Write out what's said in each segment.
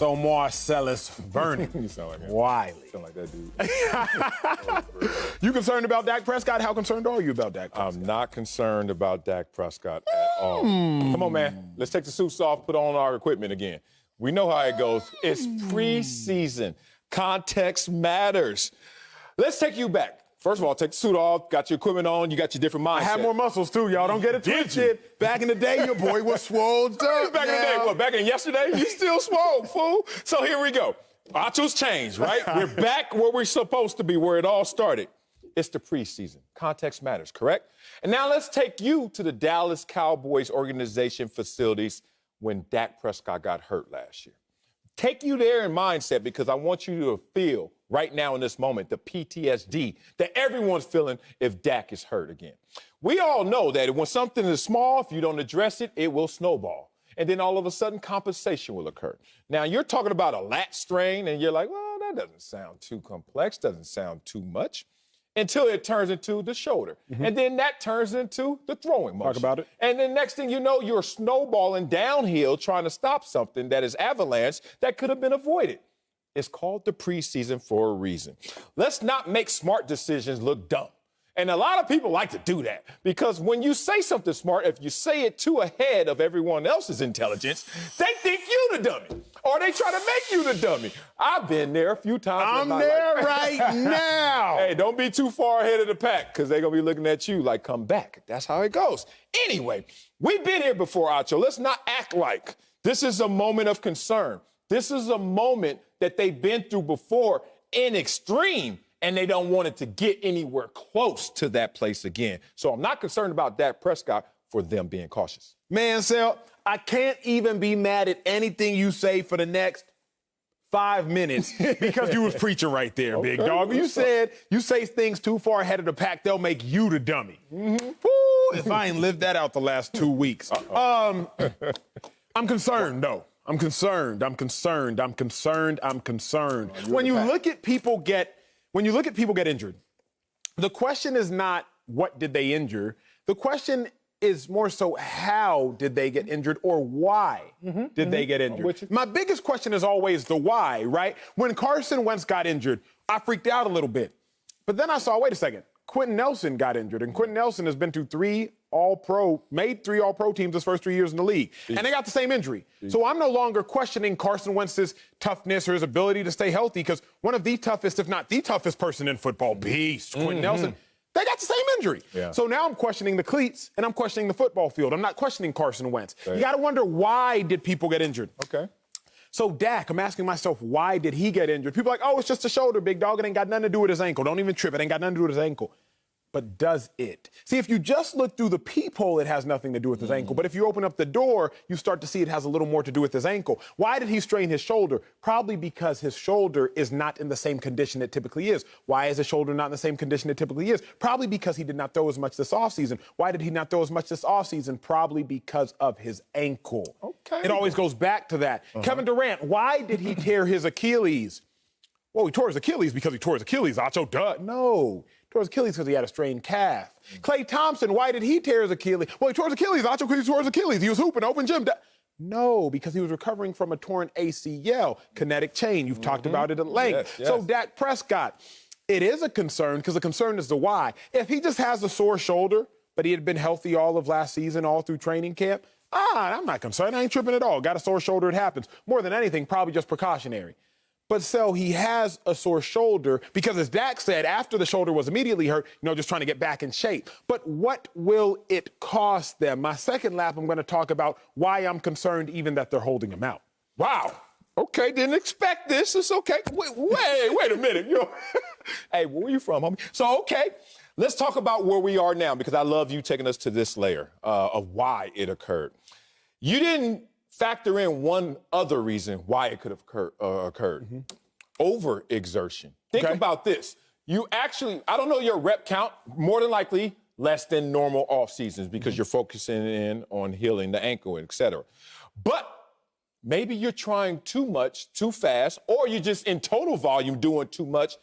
So Marcellus Vernon. You sound like him. Wiley. You sound like that dude. You concerned about Dak Prescott? How concerned are you about Dak Prescott? I'm not concerned about Dak Prescott at all. Come on, man. Let's take the suits off, put on our equipment again. We know how it goes. It's preseason. Context matters. Let's take you back. First of all, take the suit off, got your equipment on, you got your different mindset. I have more muscles, too, y'all. Don't get it twisted. Back in the day, your boy was swole up. Back in the day, what, back in yesterday? You still swole, fool. So here we go. Acho's changed, right? We're back where we're supposed to be, where it all started. It's the preseason. Context matters, correct? And now let's take you to the Dallas Cowboys organization facilities when Dak Prescott got hurt last year. Take you there in mindset because I want you to feel right now in this moment the PTSD that everyone's feeling if Dak is hurt again. We all know that when something is small, if you don't address it, it will snowball. And then all of a sudden, compensation will occur. Now, you're talking about a lat strain, and you're like, well, that doesn't sound too complex, doesn't sound too much, until it turns into the shoulder. And then that turns into the throwing motion. Talk about it. And then next thing you know, you're snowballing downhill trying to stop something that is avalanche that could have been avoided. It's called the preseason for a reason. Let's not make smart decisions look dumb. And a lot of people like to do that because when you say something smart, if you say it too ahead of everyone else's intelligence, they think you the dummy or they try to make you the dummy. I've been there a few times. I'm there right now. Hey, don't be too far ahead of the pack because they're going to be looking at you like, come back. That's how it goes. Anyway, we've been here before, Acho. Let's not act like this is a moment of concern. This is a moment that they've been through before in extreme, and they don't want it to get anywhere close to that place again. So I'm not concerned about Dak Prescott for them being cautious. Man, Sel, I can't even be mad at anything you say for the next 5 minutes because you was preaching right there, big dog. You said you say things too far ahead of the pack, they'll make you the dummy. Woo, if I ain't lived that out the last 2 weeks. I'm concerned, though. I'm concerned. When you look at people get injured, the question is not what did they injure. The question is more so how did they get injured or why did they get injured. My biggest question is always the why, right? When Carson Wentz got injured, I freaked out a little bit. But then I saw, wait a second, Quentin Nelson got injured, and Quentin Nelson has been to made 3 All-Pro teams his first 3 years in the league, and they got the same injury. So I'm no longer questioning Carson Wentz's toughness or his ability to stay healthy because one of the toughest, if not the toughest person in football, beast, Quentin Nelson, they got the same injury. So now I'm questioning the cleats, and I'm questioning the football field. I'm not questioning Carson Wentz. You got to wonder, why did people get injured? Okay. So Dak, I'm asking myself, why did he get injured? People are like, oh, it's just a shoulder, big dog. It ain't got nothing to do with his ankle. Don't even trip. It ain't got nothing to do with his ankle. But does it? See, if you just look through the peephole, it has nothing to do with his ankle. But if you open up the door, you start to see it has a little more to do with his ankle. Why did he strain his shoulder? Probably because his shoulder is not in the same condition it typically is. Why is his shoulder not in the same condition it typically is? Probably because he did not throw as much this offseason. Why did he not throw as much this offseason? Probably because of his ankle. Okay. It always goes back to that. Kevin Durant, why did he tear his Achilles? Well, he tore his Achilles because he tore his Achilles, Acho, duh. No. He tore his Achilles because he had a strained calf. Klay Thompson, why did he tear his Achilles? Well, he tore his Achilles, Acho, because he tore his Achilles. He was hooping, open gym. No, because he was recovering from a torn ACL, kinetic chain. You've talked about it at length. So Dak Prescott, it is a concern because the concern is the why. If he just has a sore shoulder, but he had been healthy all of last season, all through training camp, I'm not concerned. I ain't tripping at all. Got a sore shoulder, it happens. More than anything, probably just precautionary. But so he has a sore shoulder because, as Dak said, after the shoulder was immediately hurt, just trying to get back in shape. But what will it cost them? My second lap, I'm going to talk about why I'm concerned even that they're holding him out. Wow. Okay, didn't expect this. It's okay. Wait a minute. Hey, where you from, homie? So, okay, let's talk about where we are now because I love you taking us to this layer of why it occurred. You didn't factor in one other reason why it could have occurred. Overexertion. Think about this. You actually, I don't know your rep count, more than likely less than normal off seasons because you're focusing in on healing the ankle, et cetera. But maybe you're trying too much, too fast, or you're just in total volume doing too much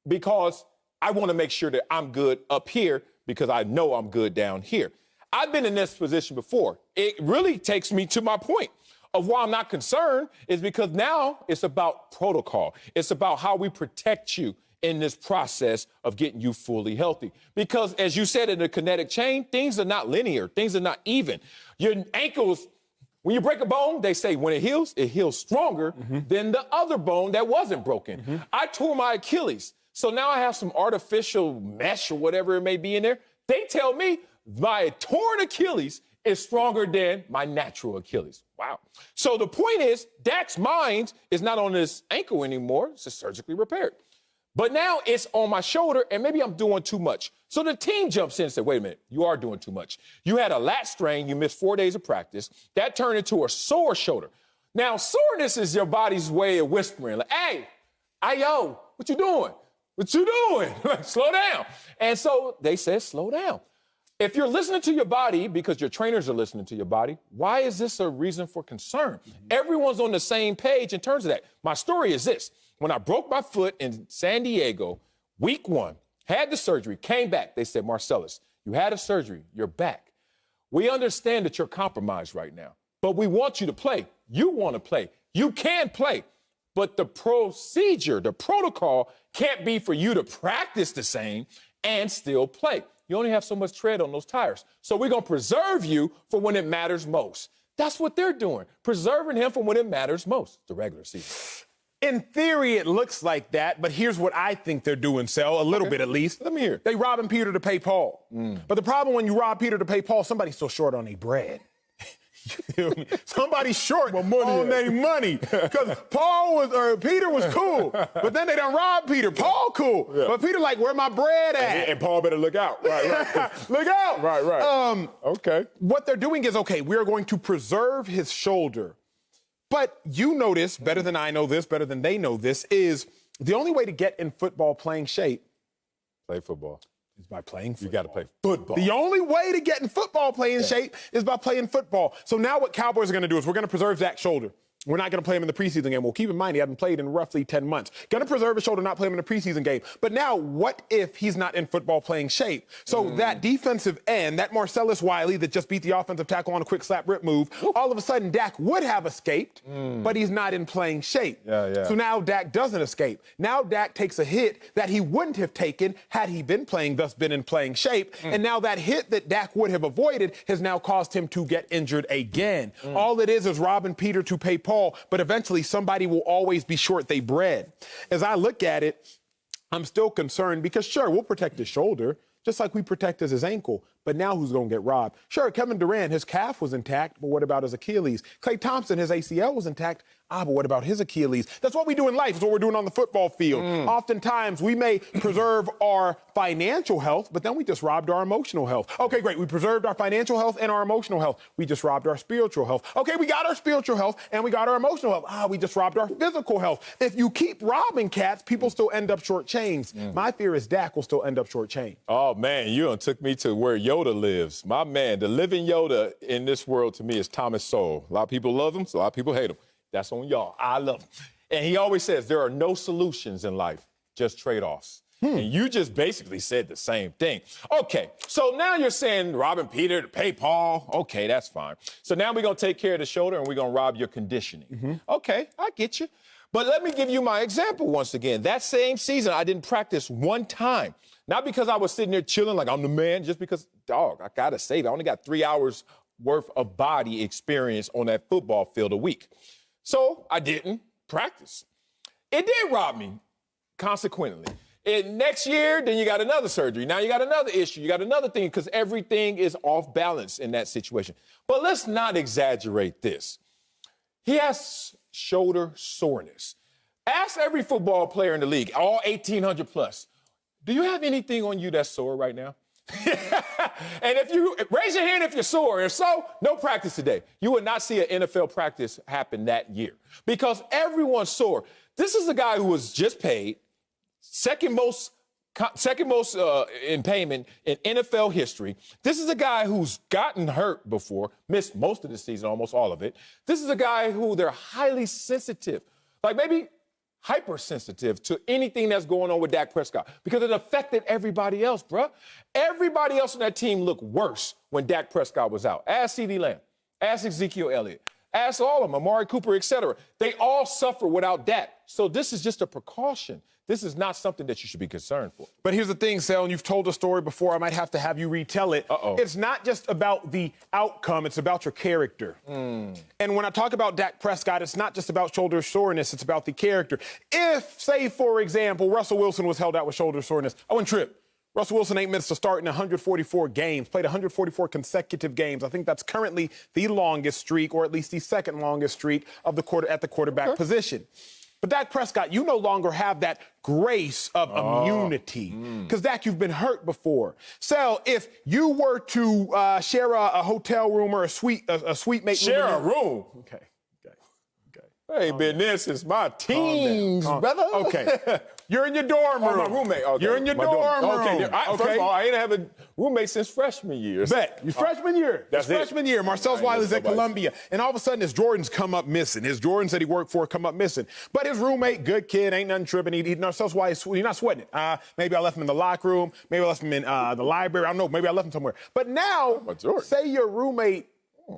because I want to make sure that I'm good up here because I know I'm good down here. I've been in this position before. It really takes me to my point. of why I'm not concerned is because now it's about protocol. It's about how we protect you in this process of getting you fully healthy. Because as you said in the kinetic chain, things are not linear. Things are not even. Your ankles, when you break a bone, they say when it heals stronger than the other bone that wasn't broken. I tore my Achilles. So now I have some artificial mesh or whatever it may be in there. They tell me my torn Achilles is stronger than my natural Achilles. Wow. So the point is, Dak's mind is not on his ankle anymore. It's just surgically repaired. But now it's on my shoulder, and maybe I'm doing too much. So the team jumps in and says, wait a minute, you are doing too much. You had a lat strain, you missed 4 days of practice. That turned into a sore shoulder. Now, soreness is your body's way of whispering, like, hey, yo, what you doing? What you doing? Slow down. And so they said, slow down. If you're listening to your body because your trainers are listening to your body, why is this a reason for concern? Everyone's on the same page in terms of that. My story is this. When I broke my foot in San Diego, week 1, had the surgery, came back, they said, Marcellus, you had a surgery, you're back. We understand that you're compromised right now, but we want you to play. You want to play. You can play. But the procedure, the protocol can't be for you to practice the same and still play. You only have so much tread on those tires. So we're going to preserve you for when it matters most. That's what they're doing, preserving him for when it matters most, the regular season. In theory, it looks like that, but here's what I think they're doing, Sel, a little bit at least. Let me hear. They robbing Peter to pay Paul. But the problem when you rob Peter to pay Paul, somebody's still short on their bread. You feel me? Somebody's short on their money. Because Peter was cool, but then they done robbed Peter. Paul cool, but Peter like, where my bread at? And Paul better look out. Right. Look out. Right. Okay. What they're doing is, okay, we are going to preserve his shoulder. But you know this better than I know this, better than they know this, is the only way to get in football playing shape. Play football. Is by playing football. You got to play football. The only way to get in football playing shape is by playing football. So now what Cowboys are going to do is we're going to preserve Dak's shoulder. We're not going to play him in the preseason game. Well, keep in mind, he hasn't played in roughly 10 months. Going to preserve his shoulder, not play him in the preseason game. But now, what if he's not in football playing shape? So that defensive end, that Marcellus Wiley that just beat the offensive tackle on a quick slap rip move, all of a sudden Dak would have escaped, but he's not in playing shape. So now Dak doesn't escape. Now Dak takes a hit that he wouldn't have taken had he been playing, thus been in playing shape. And now that hit that Dak would have avoided has now caused him to get injured again. All it is robbing Peter to pay Paul. But eventually somebody will always be short they bread. As I look at it, I'm still concerned because, sure, we'll protect his shoulder, just like we protected his ankle. But now who's going to get robbed? Sure, Kevin Durant, his calf was intact, but what about his Achilles? Klay Thompson, his ACL was intact. But what about his Achilles? That's what we do in life. It's what we're doing on the football field. Oftentimes, we may preserve our financial health, but then we just robbed our emotional health. Okay, great. We preserved our financial health and our emotional health. We just robbed our spiritual health. Okay, we got our spiritual health and we got our emotional health. We just robbed our physical health. If you keep robbing cats, people still end up shortchanged. My fear is Dak will still end up shortchanged. Oh, man, you done took me to where Yoda lives. My man, the living Yoda in this world to me is Thomas Sowell. A lot of people love him, so a lot of people hate him. That's on y'all. I love him. And he always says there are no solutions in life, just trade-offs. And you just basically said the same thing. Okay, so now you're saying robbing Peter to pay Paul. Okay, that's fine. So now we're going to take care of the shoulder and we're going to rob your conditioning. Okay, I get you. But let me give you my example once again. That same season, I didn't practice one time. Not because I was sitting there chilling like I'm the man, just because, dog, I got to save it. I only got 3 hours worth of body experience on that football field a week. So I didn't practice. It did rob me, consequently. And next year, then you got another surgery. Now you got another issue. You got another thing because everything is off balance in that situation. But let's not exaggerate this. He has shoulder soreness. Ask every football player in the league, all 1,800 plus, do you have anything on you that's sore right now? And if you raise your hand if you're sore, if so, no practice today. You would not see an NFL practice happen that year because everyone's sore. This is a guy who was just paid, second most in payment in NFL history. This is a guy who's gotten hurt before, missed most of the season, almost all of it. This is a guy who they're highly sensitive, like maybe hypersensitive to anything that's going on with Dak Prescott because it affected everybody else, bruh. Everybody else on that team looked worse when Dak Prescott was out. Ask CeeDee Lamb. Ask Ezekiel Elliott. Ask all of them, Amari Cooper, et cetera. They all suffer without Dak. So this is just a precaution. This is not something that you should be concerned for. But here's the thing, Sal, and you've told the story before. I might have to have you retell it. It's not just about the outcome. It's about your character. And when I talk about Dak Prescott, it's not just about shoulder soreness. It's about the character. If, say, for example, Russell Wilson was held out with shoulder soreness, I wouldn't trip. Russell Wilson ain't missed a start in 144 games, played 144 consecutive games. I think that's currently the longest streak, or at least the second longest streak of the quarterback position. But Dak Prescott, you no longer have that grace of immunity. Because, Dak, you've been hurt before. Sal, if you were to share a hotel room or a suite mate. Share a room? Okay. I ain't been there since my teens, brother. Okay. You're in your dorm room. My roommate. Okay. You're in your dorm room. Okay. First of all, I ain't have a roommate since freshman year. Bet. Your freshman year. That's freshman year. Marcellus Wiley's at Columbia. And all of a sudden, his Jordans come up missing. His Jordans that he worked for come up missing. But his roommate, good kid, ain't nothing tripping. Marcellus Wiley, you're not sweating it. Maybe I left him in the locker room. Maybe I left him in the library. I don't know. Maybe I left him somewhere. But now, say your roommate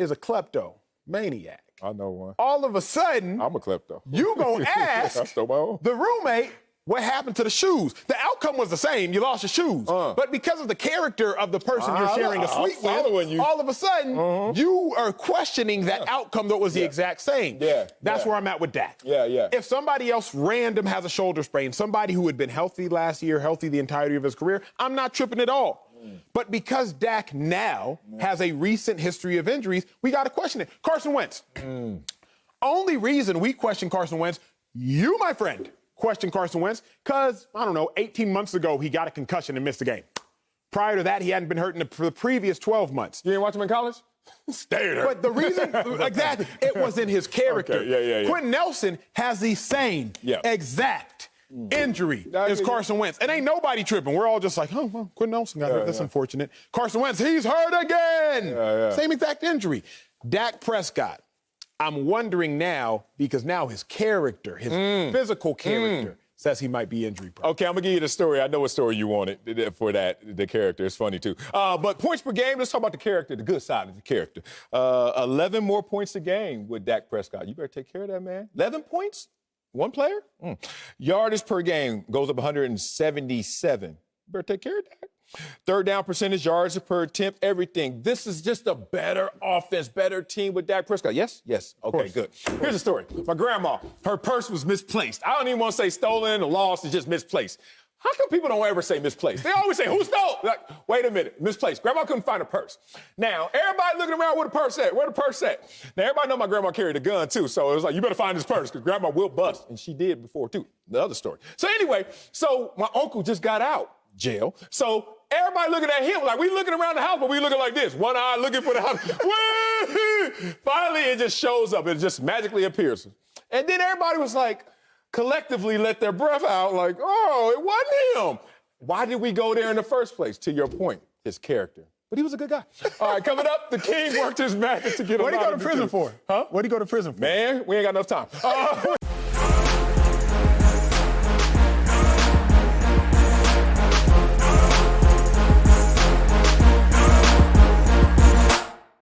is a kleptomaniac. I know one. All of a sudden, I'm a klepto. You gonna ask I stole my own. the roommate what happened to the shoes. The outcome was the same. You lost your shoes. But because of the character of the person you're sharing a suite with, all of a sudden, you are questioning that outcome that was the exact same. That's where I'm at with Dak. If somebody else random has a shoulder sprain, somebody who had been healthy last year, healthy the entirety of his career, I'm not tripping at all. But because Dak now has a recent history of injuries, we got to question it. Carson Wentz. Only reason we question Carson Wentz, you, my friend, question Carson Wentz, because, 18 months ago, he got a concussion and missed the game. Prior to that, he hadn't been hurt for the previous 12 months. You didn't watch him in college? Stayed hurt. But the reason, exactly, it was in his character. Quentin Nelson has the same exact injury as Carson Wentz. And ain't nobody tripping. We're all just like, oh, well, Quentin Nelson got hurt. That's unfortunate. Carson Wentz, he's hurt again. Same exact injury. Dak Prescott, I'm wondering now, because now his character, his physical character, says he might be injury prone. Okay, I'm going to give you the story. I know what story you wanted for that, the character. It's funny, too. But points per game, let's talk about the character, the good side of the character. 11 more points a game with Dak Prescott. You better take care of that, man. 11 points? One player? Yardage per game goes up 177. You better take care of that. Third down percentage, yards per attempt, everything. This is just a better offense, better team with Dak Prescott. Yes? Yes. Okay, good. Here's the story. My grandma, her purse was misplaced. I don't even want to say stolen or lost. It's just misplaced. How come people don't ever say misplaced? They always say, who stole? Like, wait a minute, misplaced. Grandma couldn't find a purse. Now, everybody looking around, where the purse at? Where the purse at? Now, everybody know my grandma carried a gun, too, so it was like, you better find this purse, because grandma will bust, and she did before, too. The other story. So anyway, my uncle just got out jail, so everybody looking at him, like we looking around the house, but we looking like this, one eye looking for the house. Finally, it just shows up. It just magically appears. And then everybody was like, collectively let their breath out, like, oh, it wasn't him. Why did we go there in the first place? To your point, his character. But he was a good guy. All right, coming up, the king worked his magic to get him out. What did he go to prison for? Huh? What did he go to prison for? Man, we ain't got enough time.